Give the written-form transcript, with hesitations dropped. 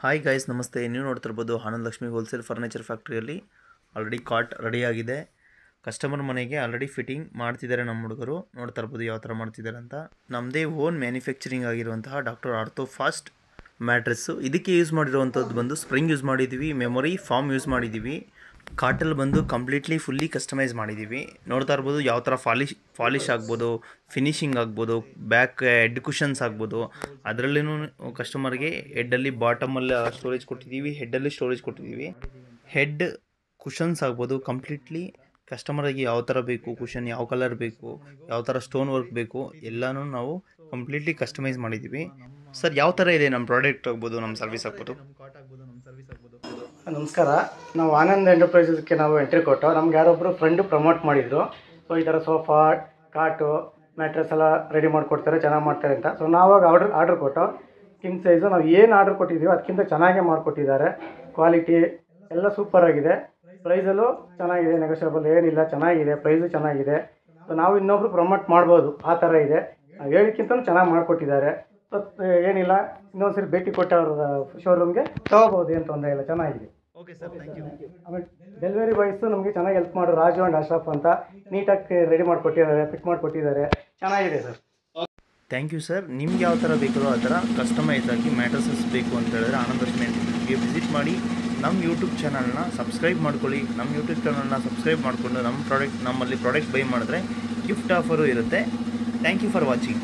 Hi guys, ನಮಸ್ತೆ. ನೀವು ನೋಡ್ತಿರ್ಬೋದು ಆನಂದ್ ಲಕ್ಷ್ಮಿ ಹೋಲ್ಸೇಲ್ ಫರ್ನಿಚರ್ ಫ್ಯಾಕ್ಟ್ರಿಯಲ್ಲಿ ಆಲ್ರೆಡಿ ಕಾಟ್ ರೆಡಿಯಾಗಿದೆ. ಕಸ್ಟಮರ್ ಮನೆಗೆ ಆಲ್ರೆಡಿ ಫಿಟ್ಟಿಂಗ್ ಮಾಡ್ತಿದ್ದಾರೆ. ನಮ್ಮ ಹುಡುಗರು ನೋಡ್ತಾ ಇರ್ಬೋದು ಯಾವ ಥರ ಮಾಡ್ತಿದ್ದಾರೆ ಅಂತ. ನಮ್ಮದೇ ಓನ್ ಮ್ಯಾನುಫ್ಯಾಕ್ಚರಿಂಗ್ ಆಗಿರುವಂತಹ ಡಾಕ್ಟರ್ ಆರ್ಥೋ ಫಾಸ್ಟ್ ಮ್ಯಾಟ್ರೆಸ್ಸು. ಇದಕ್ಕೆ ಯೂಸ್ ಮಾಡಿರುವಂಥದ್ದು ಬಂದು ಸ್ಪ್ರಿಂಗ್ ಯೂಸ್ ಮಾಡಿದ್ದೀವಿ, ಮೆಮೊರಿ ಫಾರ್ಮ್ ಯೂಸ್ ಮಾಡಿದ್ದೀವಿ. ಕಾಟಲ್ಲಿ ಬಂದು ಕಂಪ್ಲೀಟ್ಲಿ ಫುಲ್ಲಿ ಕಸ್ಟಮೈಸ್ ಮಾಡಿದ್ದೀವಿ. ನೋಡ್ತಾ ಇರ್ಬೋದು ಯಾವ ಥರ ಫಾಲಿಶ್ ಆಗ್ಬೋದು, ಫಿನಿಶಿಂಗ್ ಆಗ್ಬೋದು, ಬ್ಯಾಕ್ ಹೆಡ್ ಕುಷನ್ಸ್ ಆಗ್ಬೋದು. ಅದರಲ್ಲಿನೂ ಕಸ್ಟಮರ್ಗೆ ಹೆಡ್ಡಲ್ಲಿ ಬಾಟಮಲ್ಲಿ ಸ್ಟೋರೇಜ್ ಕೊಟ್ಟಿದ್ದೀವಿ, ಹೆಡ್ಡಲ್ಲಿ ಸ್ಟೋರೇಜ್ ಕೊಟ್ಟಿದ್ದೀವಿ. ಹೆಡ್ ಕುಷನ್ಸ್ ಆಗ್ಬೋದು ಕಂಪ್ಲೀಟ್ಲಿ ಕಸ್ಟಮರಿಗೆ ಯಾವ ಥರ ಬೇಕು, ಕುಷನ್ ಯಾವ ಕಲರ್ ಬೇಕು, ಯಾವ ಥರ ಸ್ಟೋನ್ ವರ್ಕ್ ಬೇಕು ಎಲ್ಲನೂ ನಾವು ಕಂಪ್ಲೀಟ್ಲಿ ಕಸ್ಟಮೈಸ್ ಮಾಡಿದ್ದೀವಿ. ಸರ್, ಯಾವ ಥರ ಇದೆ ನಮ್ಮ ಪ್ರಾಡಕ್ಟ್ ಆಗ್ಬೋದು, ನಮ್ಮ ಸರ್ವಿಸ್ ಆಗ್ಬೋದು? ನಮಸ್ಕಾರ. ನಾವು ಆನಂದ್ ಎಂಟರ್ಪ್ರೈಸಸ್ಗೆ ನಾವು ಎಂಟ್ರಿ ಕೊಟ್ಟು ನಮ್ಗೆ ಯಾರೊಬ್ಬರು ಫ್ರೆಂಡು ಪ್ರಮೋಟ್ ಮಾಡಿದರು. ಸೊ ಈ ಥರ ಸೋಫಾ, ಕಾಟು, ಮ್ಯಾಟ್ರೆಸ್ ಎಲ್ಲ ರೆಡಿ ಮಾಡಿಕೊಡ್ತಾರೆ, ಚೆನ್ನಾಗಿ ಮಾಡ್ತಾರೆ ಅಂತ. ಸೊ ನಾವಾಗ ಆರ್ಡ್ರ್ ಕೊಟ್ಟು ಕಿಂಗ್ ಸೈಜು ನಾವು ಏನು ಆರ್ಡ್ರ್ ಕೊಟ್ಟಿದ್ದೀವಿ ಅದಕ್ಕಿಂತ ಚೆನ್ನಾಗೇ ಮಾಡಿಕೊಟ್ಟಿದ್ದಾರೆ. ಕ್ವಾಲಿಟಿ ಎಲ್ಲ ಸೂಪರಾಗಿದೆ. ಪ್ರೈಸಲ್ಲೂ ಚೆನ್ನಾಗಿದೆ, ನೆಗೋಷಿಯಬಲ್ ಏನಿಲ್ಲ, ಚೆನ್ನಾಗಿದೆ, ಪ್ರೈಸು ಚೆನ್ನಾಗಿದೆ. ಸೊ ನಾವು ಇನ್ನೊಬ್ರು ಪ್ರಮೋಟ್ ಮಾಡ್ಬೋದು, ಆ ಥರ ಇದೆ. ನಾವು ಹೇಳಿಕ್ಕಿಂತ ಚೆನ್ನಾಗಿ ಮಾಡಿಕೊಟ್ಟಿದ್ದಾರೆ. ಸೊ ಏನಿಲ್ಲ, ಇನ್ನೊಂದು ಸರಿ ಭೇಟಿ ಕೊಟ್ಟು ಅವ್ರ ಶೋರೂಮ್ಗೆ ತೊಗೋಬೋದು, ಏನು ತೊಂದರೆ ಇಲ್ಲ, ಚೆನ್ನಾಗಿದೆ. Okay sir, thank you. ಆಮೇಲೆ ಡೆಲಿವರಿ ಬಾಯ್ಸು ನಮಗೆ ಚೆನ್ನಾಗಿ ಹೆಲ್ಪ್ ಮಾಡೋರು, ರಾಜು ಆ್ಯಂಡ್ ಅಶ್ರಫ್ ಅಂತ. ನೀಟಾಗಿ ರೆಡಿ ಮಾಡಿಕೊಟ್ಟಿದ್ದಾರೆ, ಫಿಟ್ ಮಾಡಿಕೊಟ್ಟಿದ್ದಾರೆ, ಚೆನ್ನಾಗಿದೆ ಸರ್. Thank you sir. ನಿಮ್ಗೆ ಯಾವ ಥರ ಬೇಕೋ ಆ ಥರ ಕಸ್ಟಮೈಸ್ ಆಗಿ ಮ್ಯಾಟ್ರಸಸ್ ಬೇಕು ಅಂತ ಹೇಳಿದ್ರೆ ಆನಂದ್ ಲಕ್ಷ್ಮಿ ವಿಸಿಟ್ ಮಾಡಿ. ನಮ್ಮ ಯೂಟ್ಯೂಬ್ ಚಾನಲ್ನ ಸಬ್ಸ್ಕ್ರೈಬ್ ಮಾಡ್ಕೊಳ್ಳಿ. ನಮ್ಮ ಯೂಟ್ಯೂಬ್ ಚಾನಲ್ನ ಸಬ್ಸ್ಕ್ರೈಬ್ ಮಾಡಿಕೊಂಡು ನಮ್ಮಲ್ಲಿ ಪ್ರಾಡಕ್ಟ್ ಬೈ ಮಾಡಿದ್ರೆ ಗಿಫ್ಟ್ ಆಫರು ಇರುತ್ತೆ. Thank you for watching.